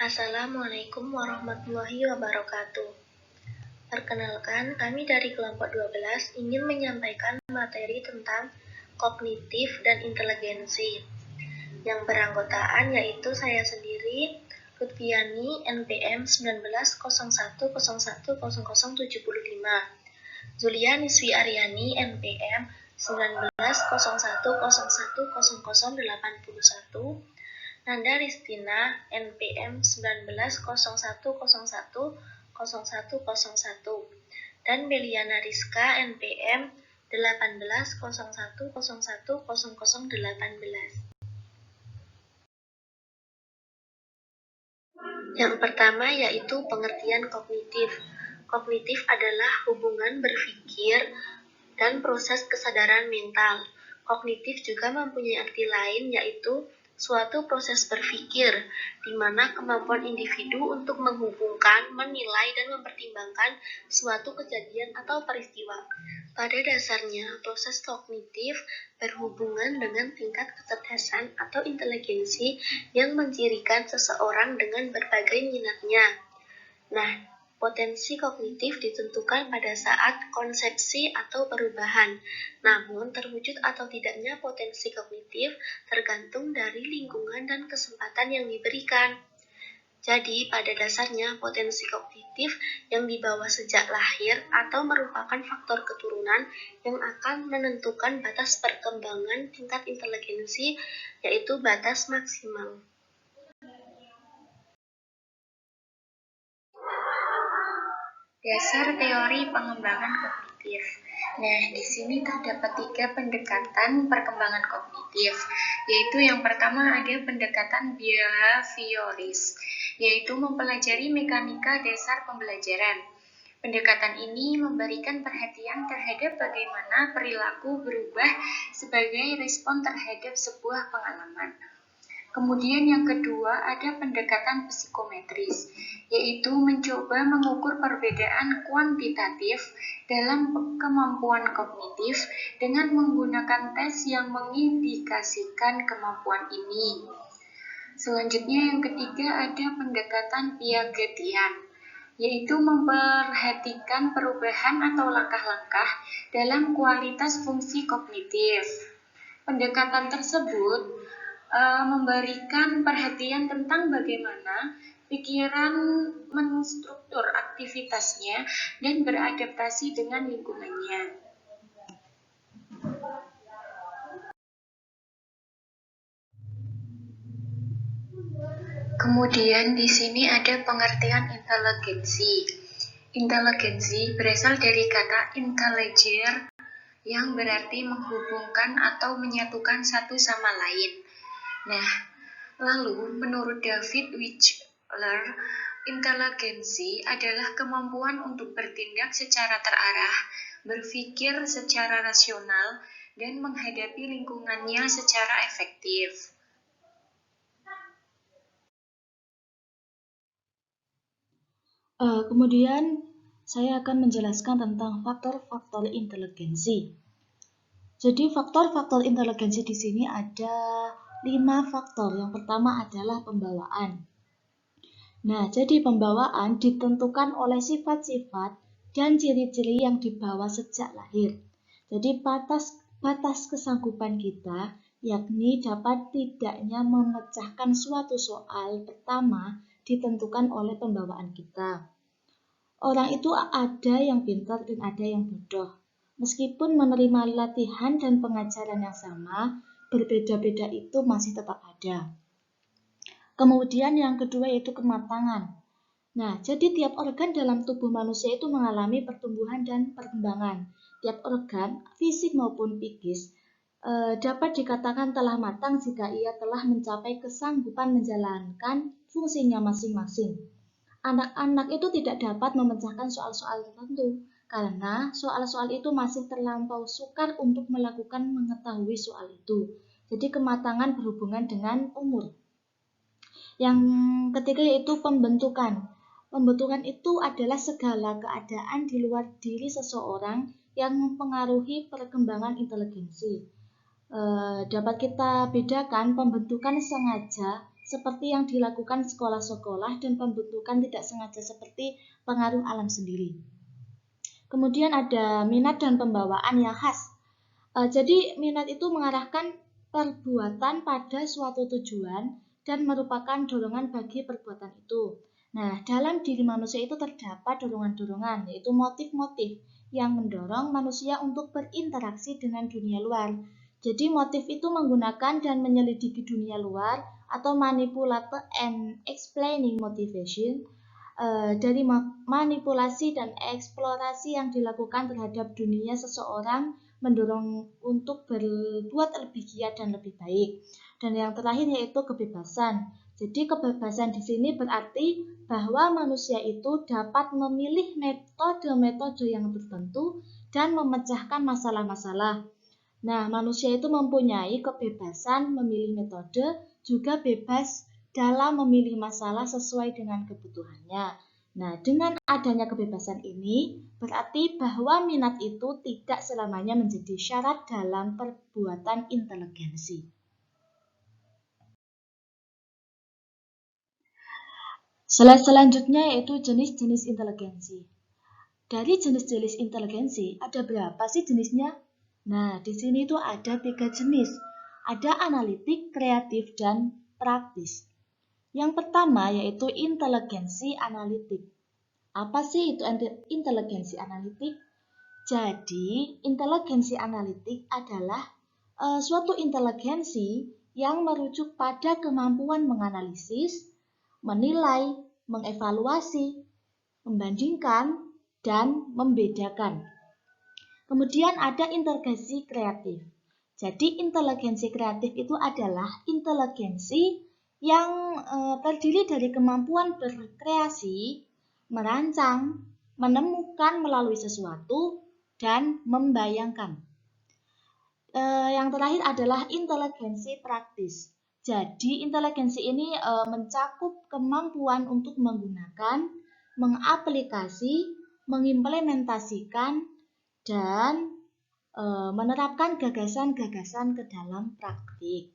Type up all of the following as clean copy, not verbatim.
Assalamualaikum warahmatullahi wabarakatuh. Perkenalkan, kami dari kelompok 12 ingin menyampaikan materi tentang kognitif dan inteligensi yang beranggotaan yaitu saya sendiri, Lutfiani, NPM 1901010075, Zulia Niswi Aryani, NPM 1901010081, Nanda Ristina, NPM 1901010101, dan Beliana Rizka, NPM 1801010018. Yang pertama yaitu pengertian kognitif. Kognitif adalah hubungan berpikir dan proses kesadaran mental. Kognitif juga mempunyai arti lain yaitu suatu proses berpikir, di mana kemampuan individu untuk menghubungkan, menilai, dan mempertimbangkan suatu kejadian atau peristiwa. Pada dasarnya, proses kognitif berhubungan dengan tingkat kecerdasan atau inteligensi yang mencirikan seseorang dengan berbagai minatnya. Nah, potensi kognitif ditentukan pada saat konsepsi atau perubahan. Namun, terwujud atau tidaknya potensi kognitif tergantung dari lingkungan dan kesempatan yang diberikan. Jadi, pada dasarnya, potensi kognitif yang dibawa sejak lahir atau merupakan faktor keturunan yang akan menentukan batas perkembangan tingkat inteligensi, yaitu batas maksimal. Dasar teori pengembangan kognitif. Nah, di sini terdapat 3 pendekatan perkembangan kognitif, yaitu yang pertama ada pendekatan behavioris, yaitu mempelajari mekanika dasar pembelajaran. Pendekatan ini memberikan perhatian terhadap bagaimana perilaku berubah sebagai respon terhadap sebuah pengalaman. Kemudian yang kedua ada pendekatan psikometris, yaitu mencoba mengukur perbedaan kuantitatif dalam kemampuan kognitif dengan menggunakan tes yang mengindikasikan kemampuan ini. Selanjutnya yang ketiga ada pendekatan Piagetian, yaitu memperhatikan perubahan atau langkah-langkah dalam kualitas fungsi kognitif. Pendekatan tersebut memberikan perhatian tentang bagaimana pikiran menstruktur aktivitasnya dan beradaptasi dengan lingkungannya. Kemudian di sini ada pengertian inteligensi. Inteligensi berasal dari kata intelliger yang berarti menghubungkan atau menyatukan satu sama lain. Nah, lalu menurut David Wechsler, inteligensi adalah kemampuan untuk bertindak secara terarah, berpikir secara rasional, dan menghadapi lingkungannya secara efektif. Kemudian saya akan menjelaskan tentang faktor-faktor inteligensi. Jadi faktor-faktor inteligensi di sini ada 5 faktor. Yang pertama adalah pembawaan. Nah, jadi pembawaan ditentukan oleh sifat-sifat dan ciri-ciri yang dibawa sejak lahir. Jadi batas kesanggupan kita yakni dapat tidaknya memecahkan suatu soal pertama ditentukan oleh pembawaan kita. Orang itu ada yang pintar dan ada yang bodoh. Meskipun menerima latihan dan pengajaran yang sama, berbeda-beda itu masih tetap ada. Kemudian yang kedua yaitu kematangan. Nah, jadi tiap organ dalam tubuh manusia itu mengalami pertumbuhan dan perkembangan. Tiap organ, fisik maupun psikis, dapat dikatakan telah matang jika ia telah mencapai kesanggupan menjalankan fungsinya masing-masing. Anak-anak itu tidak dapat memecahkan soal-soal tertentu, karena soal-soal itu masih terlampau sukar untuk mengetahui soal itu. Jadi kematangan berhubungan dengan umur. Yang ketiga yaitu pembentukan. Pembentukan itu adalah segala keadaan di luar diri seseorang yang mempengaruhi perkembangan inteligensi. Dapat kita bedakan pembentukan sengaja seperti yang dilakukan sekolah-sekolah dan pembentukan tidak sengaja seperti pengaruh alam sendiri. Kemudian ada minat dan pembawaan yang khas. Jadi minat itu mengarahkan perbuatan pada suatu tujuan dan merupakan dorongan bagi perbuatan itu. Nah, dalam diri manusia itu terdapat dorongan-dorongan, yaitu motif-motif yang mendorong manusia untuk berinteraksi dengan dunia luar. Jadi motif itu menggunakan dan menyelidiki dunia luar atau manipulator and explaining motivation. Dari manipulasi dan eksplorasi yang dilakukan terhadap dunia seseorang mendorong untuk berbuat lebih giat dan lebih baik. Dan yang terakhir yaitu kebebasan. Jadi kebebasan di sini berarti bahwa manusia itu dapat memilih metode-metode yang tertentu dan memecahkan masalah-masalah. Nah, manusia itu mempunyai kebebasan memilih metode, juga bebas dalam memilih masalah sesuai dengan kebutuhannya. Nah, dengan adanya kebebasan ini, berarti bahwa minat itu tidak selamanya menjadi syarat dalam perbuatan inteligensi. Slide selanjutnya yaitu jenis-jenis inteligensi. Dari jenis-jenis inteligensi, ada berapa sih jenisnya? Nah, di sini tuh ada 3 jenis. Ada analitik, kreatif, dan praktis. Yang pertama yaitu inteligensi analitik. Apa sih itu inteligensi analitik? Jadi, inteligensi analitik adalah suatu inteligensi yang merujuk pada kemampuan menganalisis, menilai, mengevaluasi, membandingkan, dan membedakan. Kemudian ada inteligensi kreatif. Jadi inteligensi kreatif itu adalah inteligensi yang terdiri dari kemampuan berkreasi, merancang, menemukan melalui sesuatu, dan membayangkan. Yang terakhir adalah inteligensi praktis. Jadi inteligensi ini mencakup kemampuan untuk menggunakan, mengaplikasi, mengimplementasikan, dan menerapkan gagasan-gagasan ke dalam praktik.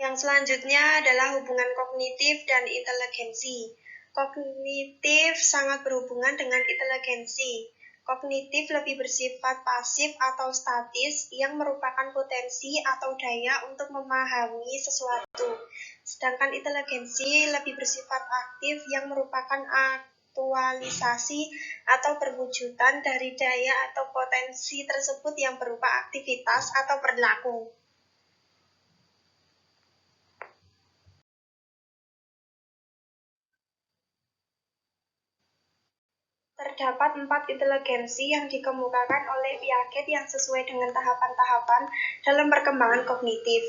Yang selanjutnya adalah hubungan kognitif dan inteligensi. Kognitif sangat berhubungan dengan inteligensi. Kognitif lebih bersifat pasif atau statis yang merupakan potensi atau daya untuk memahami sesuatu. Sedangkan inteligensi lebih bersifat aktif yang merupakan aktualisasi atau perwujudan dari daya atau potensi tersebut yang berupa aktivitas atau perilaku. Terdapat 4 inteligensi yang dikemukakan oleh Piaget yang sesuai dengan tahapan-tahapan dalam perkembangan kognitif.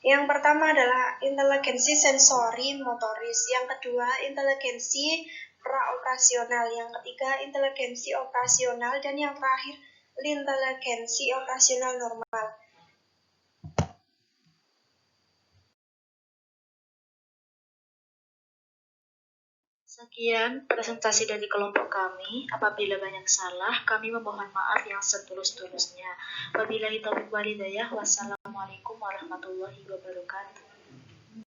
Yang pertama adalah inteligensi sensori motoris, yang kedua inteligensi praoperasional, yang ketiga inteligensi operasional, dan yang terakhir inteligensi operasional normal. Sekian presentasi dari kelompok kami. Apabila banyak salah, kami memohon maaf yang setulus-tulusnya. Wabillahi taufiq wal hidayah. Wassalamualaikum warahmatullahi wabarakatuh.